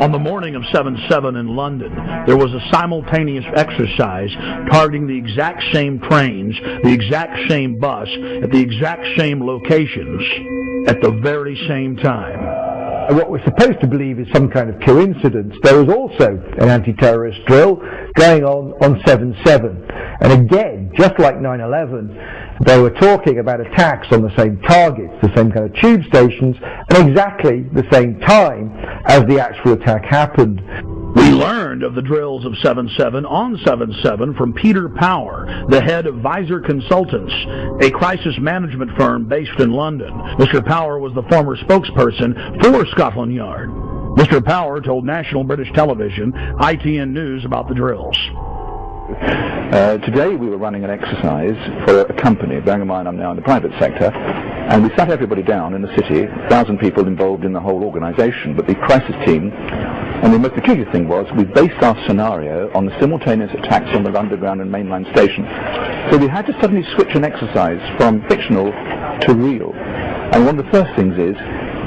On the morning of 7/7 in London, there was a simultaneous exercise targeting the exact same trains, the exact same bus, at the exact same locations, at the very same time. What we're supposed to believe is some kind of coincidence. There was also an anti-terrorist drill going on 7/7. And again, just like 9/11, they were talking about attacks on the same targets, the same kind of tube stations, at exactly the same time as the actual attack happened. We learned of the drills of 7/7 on 7/7 from Peter Power, the head of Visor Consultants, a crisis management firm based in London. Mr. Power was the former spokesperson for Scotland Yard. Mr. Power told National British Television, ITN News, about the drills. Today we were running an exercise for a company. Bearing in mind I'm now in the private sector, and we sat everybody down in the city, 1,000 people involved in the whole organisation, but the crisis team. And the most peculiar thing was we based our scenario on the simultaneous attacks on the underground and mainline station. So we had to suddenly switch an exercise from fictional to real. And one of the first things is,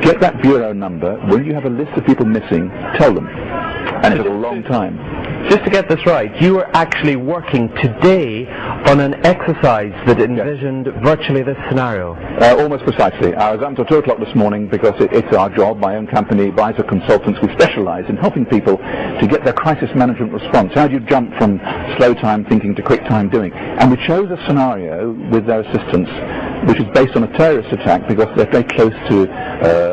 get that bureau number. When you have a list of people missing, tell them. And it took a long time. Just to get this right, you were actually working today on an exercise that envisioned virtually this scenario. Almost precisely. I was up until 2 o'clock this morning because it's our job, my own company, Visor Consultants. We specialise in helping people to get their crisis management response. How do you jump from slow time thinking to quick time doing? And we chose a scenario with their assistance which is based on a terrorist attack because they're very close to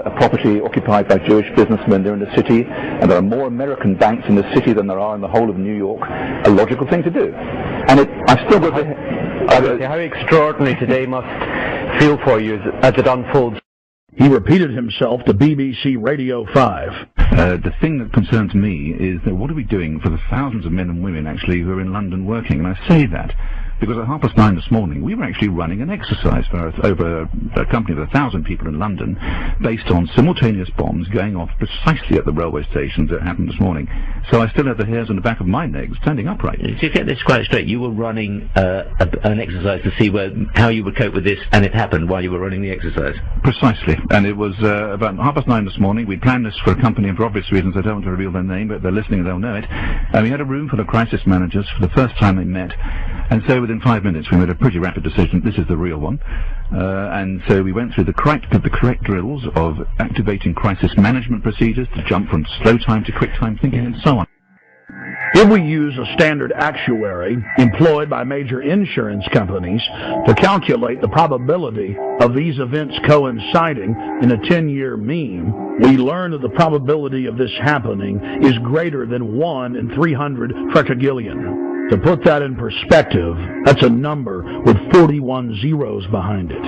a property occupied by Jewish businessmen. They're in the city, and there are more American banks in the city than there are in the whole of New York. A logical thing to do. And I've still got how extraordinary today must feel for you as it unfolds. He repeated himself to BBC Radio 5. The thing that concerns me is that what are we doing for the thousands of men and women actually who are in London working? And I say that because at 9:30 this morning we were actually running an exercise for over a company of 1,000 people in London based on simultaneous bombs going off precisely at the railway stations that happened this morning. So I still have the hairs on the back of my legs standing upright. To get this quite straight, you were running an exercise to see how you would cope with this, and it happened while you were running the exercise? Precisely. And it was about 9:30 this morning. We planned this for a company, and for obvious reasons I don't want to reveal their name, but if they're listening they'll know it. And we had a room full of crisis managers for the first time they met. And so within 5 minutes we made a pretty rapid decision, this is the real one. And so we went through the correct drills of activating crisis management procedures to jump from slow time to quick time thinking and so on. If we use a standard actuary employed by major insurance companies to calculate the probability of these events coinciding in a 10-year mean, we learn that the probability of this happening is greater than 1 in 300 tetragillion. To put that in perspective, that's a number with 41 zeros behind it.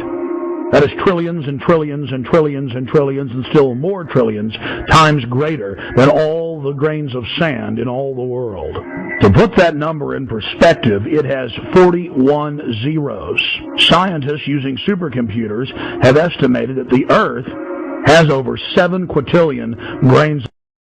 That is trillions and trillions and trillions and trillions and still more trillions times greater than all the grains of sand in all the world. To put that number in perspective, it has 41 zeros. Scientists using supercomputers have estimated that the Earth has over 7 quintillion grains